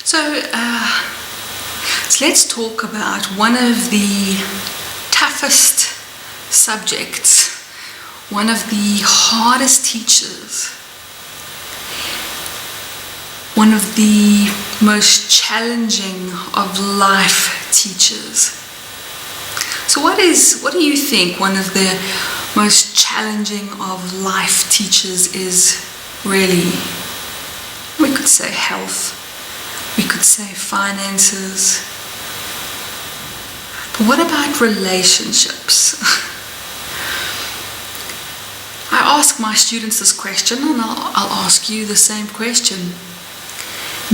So let's talk about one of the toughest subjects, one of the hardest teachers, one of the most challenging of life teachers. So what do you think one of the most challenging of life teachers is really? We could say health, we could say finances, but what about relationships? I ask my students this question, and I'll ask you the same question.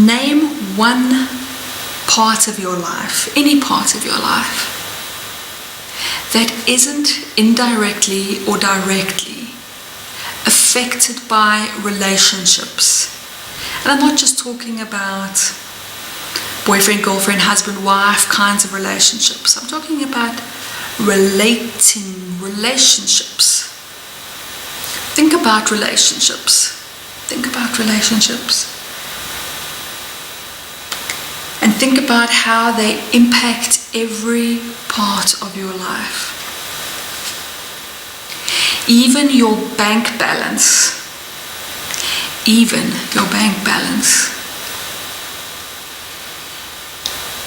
Name one part of your life, any part of your life, that isn't indirectly or directly affected by relationships. And I'm not just talking about boyfriend, girlfriend, husband, wife kinds of relationships. I'm talking about relationships. Think about relationships. Think about relationships. And think about how they impact every part of your life. Even your bank balance.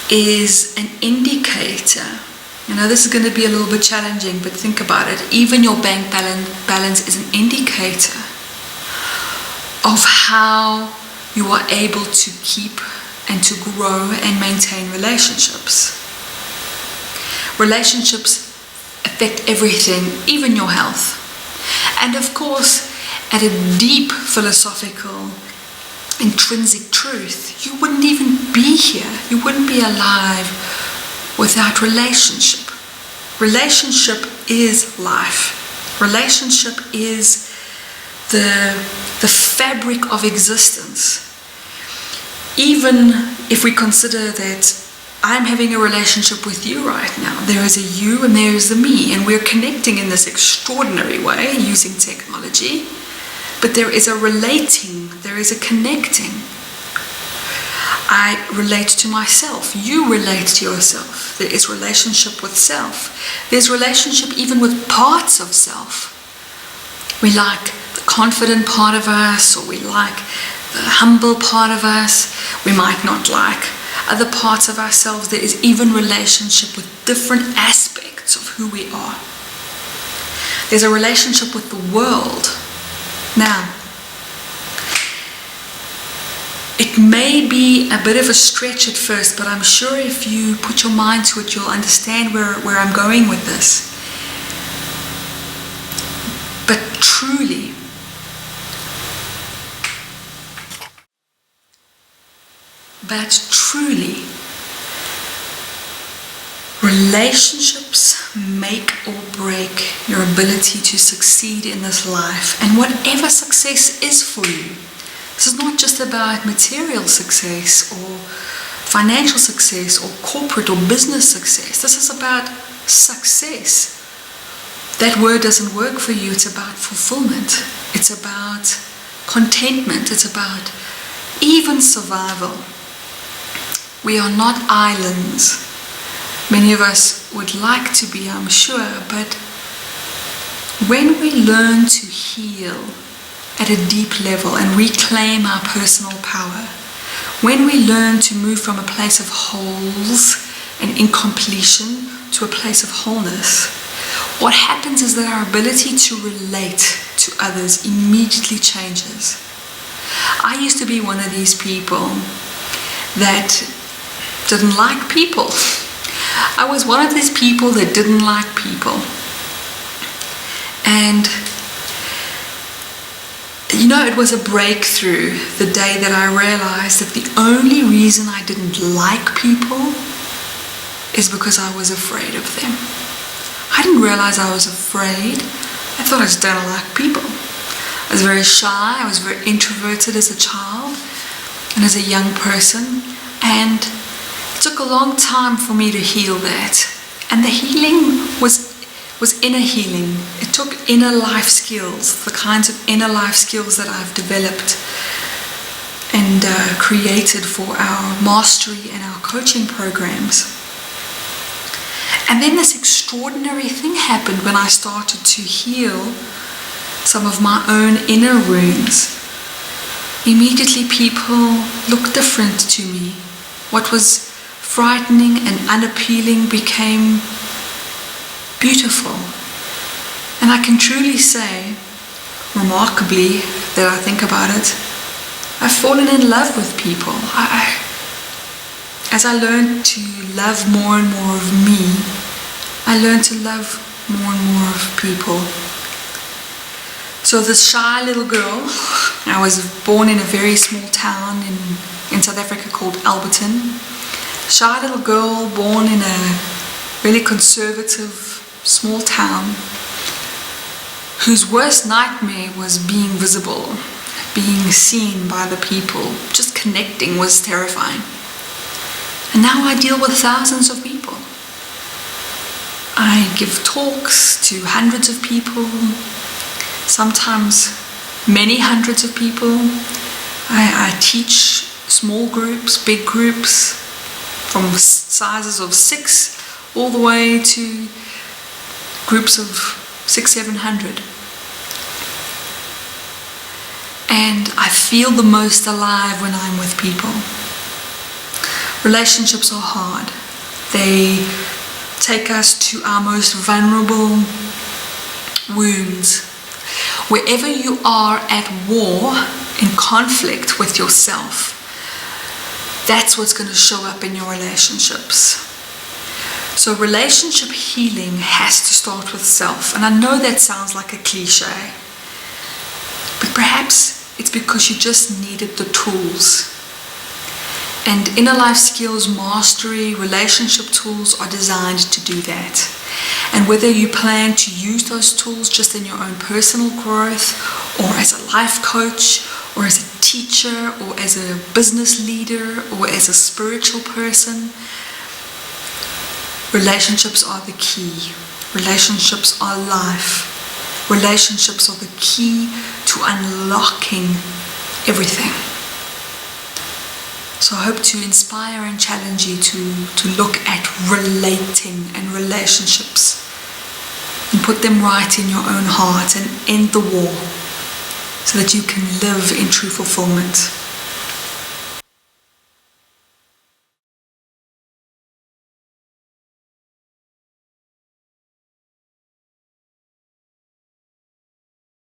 Is an indicator. You know, this is going to be a little bit challenging, but think about it. Even your bank balance is an indicator of how you are able to keep and to grow and maintain relationships. Relationships affect everything, even your health. And of course, at a deep philosophical, intrinsic truth, you wouldn't even be here. You wouldn't be alive without relationship. Relationship is life. Relationship is the fabric of existence. Even if we consider that I'm having a relationship with you right now, there is a you and there is a me, and we're connecting in this extraordinary way using technology, but there is a relating, there is a connecting. I relate to myself, you relate to yourself. There is relationship with self. There's relationship even with parts of self. We like the confident part of us, or we like the humble part of us. We might not like other parts of ourselves. There is even relationship with different aspects of who we are. There's a relationship with the world. Now, it may be a bit of a stretch at first, but I'm sure if you put your mind to it, you'll understand where I'm going with this. But truly, relationships make or break your ability to succeed in this life, and whatever success is for you. This is not just about material success or financial success or corporate or business success. This is about success. That word doesn't work for you. It's about fulfillment. It's about contentment. It's about even survival. We are not islands. Many of us would like to be, I'm sure, but when we learn to heal at a deep level and reclaim our personal power, when we learn to move from a place of holes and incompletion to a place of wholeness, what happens is that our ability to relate to others immediately changes. I used to be one of these people that didn't like people. I was one of these people that didn't like people. And you know, it was a breakthrough the day that I realized that the only reason I didn't like people is because I was afraid of them. I didn't realize I was afraid. I thought I just don't like people. I was very shy. I was very introverted as a child and as a young person. And it took a long time for me to heal that. And the healing was inner healing. It took inner life skills, the kinds of inner life skills that I've developed and and created for our mastery and our coaching programs. And then this extraordinary thing happened when I started to heal some of my own inner wounds. Immediately people looked different to me. What was frightening and unappealing became beautiful. And I can truly say, remarkably, that I think about it, I've fallen in love with people. As I learned to love more and more of me, I learned to love more and more of people. So this shy little girl, I was born in a very small town in South Africa called Alberton. Shy little girl born in a really conservative small town, whose worst nightmare was being visible, being seen by the people. Just connecting was terrifying. And now I deal with thousands of people. I give talks to hundreds of people, sometimes many hundreds of people. I teach small groups, big groups, from sizes of 6 all the way to groups of 600-700. And I feel the most alive when I'm with people. Relationships are hard. They take us to our most vulnerable wounds. Wherever you are at war, in conflict with yourself, that's what's going to show up in your relationships. So relationship healing has to start with self. And I know that sounds like a cliche, but perhaps it's because you just needed the tools. And inner life skills mastery, relationship tools are designed to do that. And whether you plan to use those tools just in your own personal growth, or as a life coach, or as a teacher, or as a business leader, or as a spiritual person, relationships are the key. Relationships are life. Relationships are the key to unlocking everything. So I hope to inspire and challenge you to look at relating and relationships and put them right in your own heart and end the war so that you can live in true fulfillment.